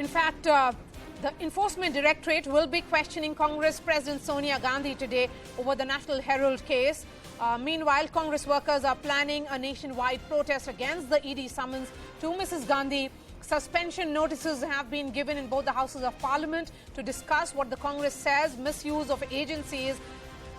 In fact, the Enforcement Directorate will be questioning Congress President Sonia Gandhi today over the National Herald case. Meanwhile, Congress workers are planning a nationwide protest against the ED summons to Mrs. Gandhi. Suspension notices have been given in both the Houses of Parliament to discuss what the Congress says, misuse of agencies.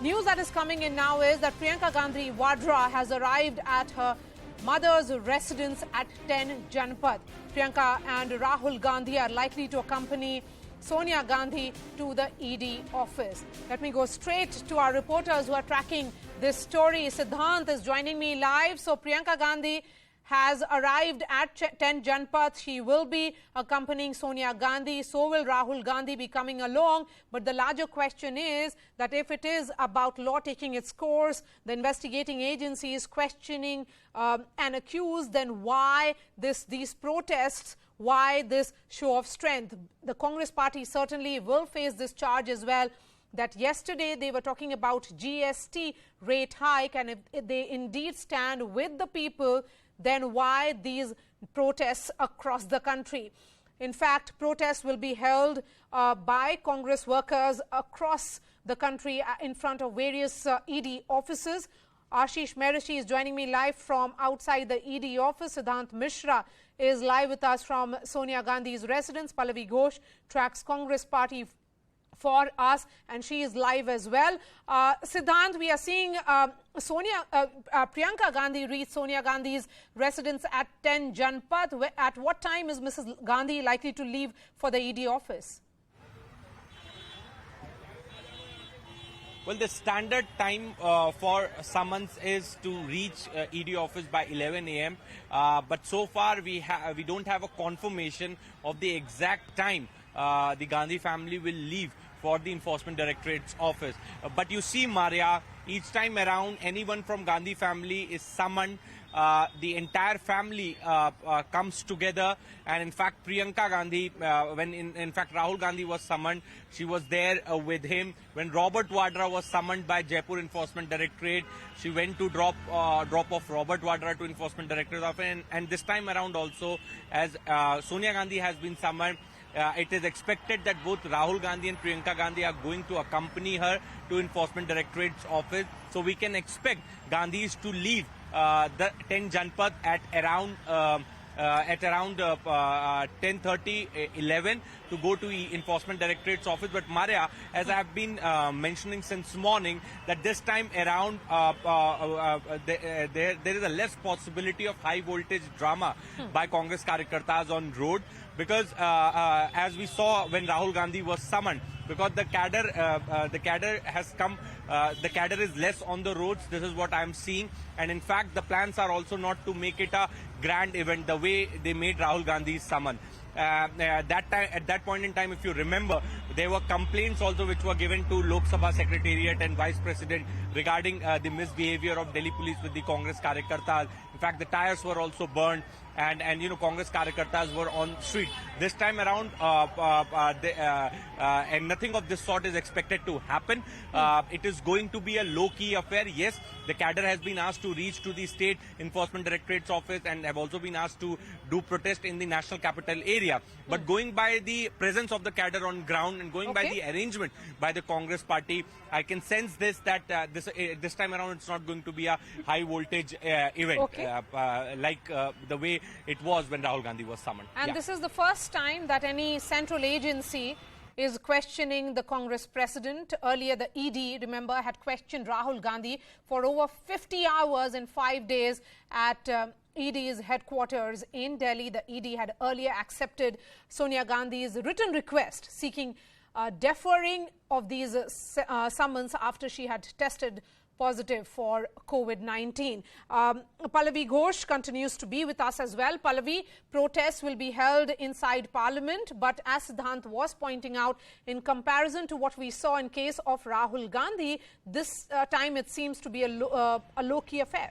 News that is coming in now is that Priyanka Gandhi Vadra has arrived at her mother's residence at 10 Janpath. Priyanka and Rahul Gandhi are likely to accompany Sonia Gandhi to the ED office. Let me go straight to our reporters who are tracking this story. Siddhant is joining me live. So Priyanka Gandhi has arrived at 10 Janpath. She will be accompanying Sonia Gandhi. So will Rahul Gandhi be coming along. But the larger question is that if it is about law taking its course, the investigating agency is questioning an accused, then why these protests? Why this show of strength? The Congress party certainly will face this charge as well, that yesterday they were talking about GST rate hike, and if they indeed stand with the people, then why these protests across the country? In fact, protests will be held by Congress workers across the country in front of various ED offices. Ashish Merishi is joining me live from outside the ED office. Siddhant Mishra is live with us from Sonia Gandhi's residence. Pallavi Ghosh tracks Congress party for us, and she is live as well. Siddhant, we are seeing Priyanka Gandhi reach Sonia Gandhi's residence at 10 Janpath. At what time is Mrs. Gandhi likely to leave for the ED office? Well, the standard time for summons is to reach ED office by 11 a.m. But so far we don't have a confirmation of the exact time the Gandhi family will leave for the Enforcement Directorate's office. But you see, Maria, each time around anyone from Gandhi family is summoned, the entire family comes together. And in fact, Priyanka Gandhi, when in fact Rahul Gandhi was summoned, she was there with him. When Robert Vadra was summoned by Jaipur Enforcement Directorate, she went to drop off Robert Vadra to Enforcement Directorate office. And this time around also, as Sonia Gandhi has been summoned, it is expected that both Rahul Gandhi and Priyanka Gandhi are going to accompany her to Enforcement Directorate's office. So we can expect Gandhis to leave the 10 Janpath at around 10:30, 11 to go to Enforcement Directorate's office. But Maria, as I have been mentioning since morning, that this time around there is a less possibility of high voltage drama by Congress Karyakartas on road, because as we saw when Rahul Gandhi was summoned, because the cadre has come, the cadre is less on the roads. This is what I am seeing. And in fact, the plans are also not to make it a grand event the way they made Rahul Gandhi's summon. At that point in time, if you remember, there were complaints also which were given to Lok Sabha Secretariat and Vice President regarding the misbehavior of Delhi police with the Congress Karyakartas. In fact, the tires were also burned, and you know, Congress Karyakartas were on street. This time around, and nothing of this sort is expected to happen. It is going to be a low-key affair. Yes, the cadre has been asked to reach to the State Enforcement Directorate's office and have also been asked to do protest in the national capital area. But going by the presence of the cadre on ground and going by the arrangement by the Congress party, I can sense this, that this time around it's not going to be a high voltage event like the way it was when Rahul Gandhi was summoned. And this is the first time that any central agency is questioning the Congress president. Earlier, the ED, remember, had questioned Rahul Gandhi for over 50 hours in 5 days at ED's headquarters in Delhi. The ED had earlier accepted Sonia Gandhi's written request seeking deferring of these summons after she had tested positive for COVID-19. Pallavi Ghosh continues to be with us as well. Pallavi, protests will be held inside Parliament, but as Siddhant was pointing out, in comparison to what we saw in case of Rahul Gandhi, this time it seems to be a low-key affair.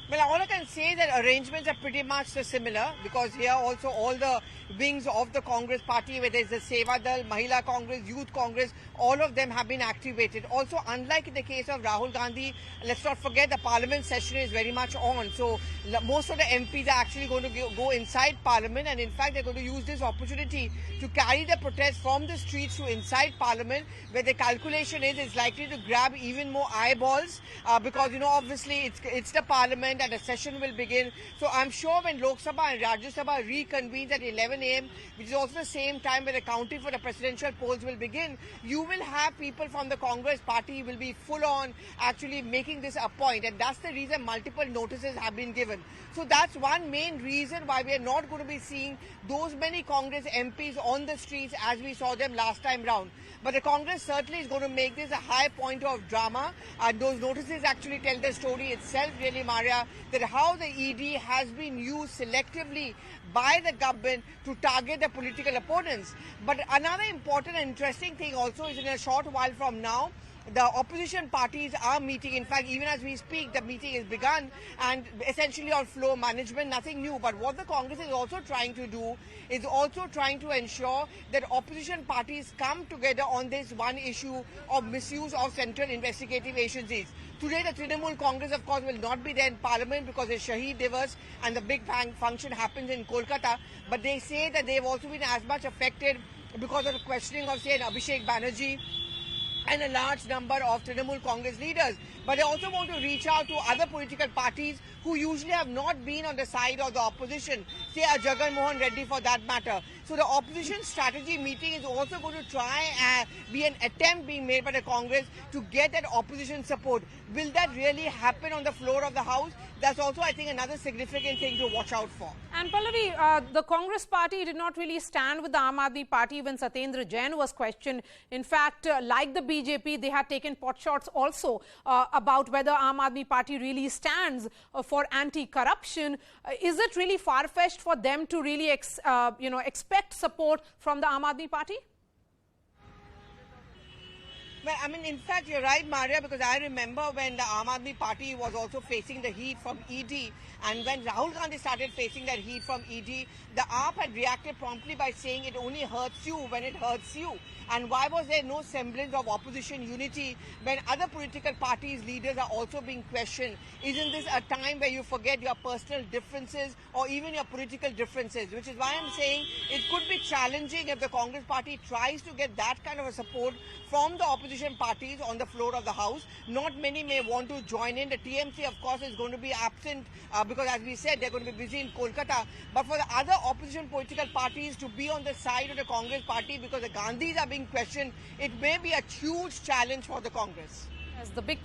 Well, all I can say is that arrangements are pretty much similar, because here also all the wings of the Congress party, whether it's the Seva Dal, Mahila Congress, Youth Congress, all of them have been activated. Also, unlike in the case of Rahul Gandhi, let's not forget the parliament session is very much on. So most of the MPs are actually going to go inside parliament, and in fact they're going to use this opportunity to carry the protest from the streets to inside parliament, where the calculation is it's likely to grab even more eyeballs, because obviously it's the parliament and the session will begin. So I'm sure when Lok Sabha and Rajya Sabha reconvenes at 11 a.m., which is also the same time when the counting for the presidential polls will begin, you will have people from the Congress party will be full on actually making this a point, and that's the reason multiple notices have been given. So that's one main reason why we are not going to be seeing those many Congress MPs on the streets as we saw them last time round. But the Congress certainly is going to make this a high point of drama, and those notices actually tell the story itself, really, Maria, that how the ED has been used selectively by the government to target the political opponents. But another important and interesting thing also is in a short while from now, the opposition parties are meeting. In fact, even as we speak, the meeting has begun, and essentially on floor management, nothing new. But what the Congress is also trying to do is also trying to ensure that opposition parties come together on this one issue of misuse of central investigative agencies. Today, the Trinamool Congress, of course, will not be there in Parliament because it's Shaheed Divas and the big function happens in Kolkata. But they say that they've also been as much affected because of the questioning of, say, Abhishek Banerjee and a large number of Trinamool Congress leaders. But they also want to reach out to other political parties who usually have not been on the side of the opposition, say Jagan Mohan Reddy for that matter. So the opposition strategy meeting is also going to try and be an attempt being made by the Congress to get that opposition support. Will that really happen on the floor of the House? That's also, I think, another significant thing to watch out for. And Pallavi, the Congress party did not really stand with the Aam Aadmi party when Satyendra Jain was questioned. In fact, like the BJP, they had taken potshots also about whether Aam Aadmi party really stands for anti-corruption. Is it really far-fetched for them to really expect support from the Aam Aadmi party? Well, I mean, in fact, you're right, Maria, because I remember when the Aam Aadmi party was also facing the heat from ED, and when Rahul Gandhi started facing that heat from ED, the AAP had reacted promptly by saying it only hurts you when it hurts you. And why was there no semblance of opposition unity when other political parties' leaders are also being questioned? Isn't this a time where you forget your personal differences or even your political differences? Which is why I'm saying it could be challenging if the Congress party tries to get that kind of a support from the opposition parties on the floor of the House. Not many may want to join in. The TMC, of course, is going to be absent because, as we said, they're going to be busy in Kolkata. But for the other opposition political parties to be on the side of the Congress party because the Gandhis are being questioned, it may be a huge challenge for the Congress. As the big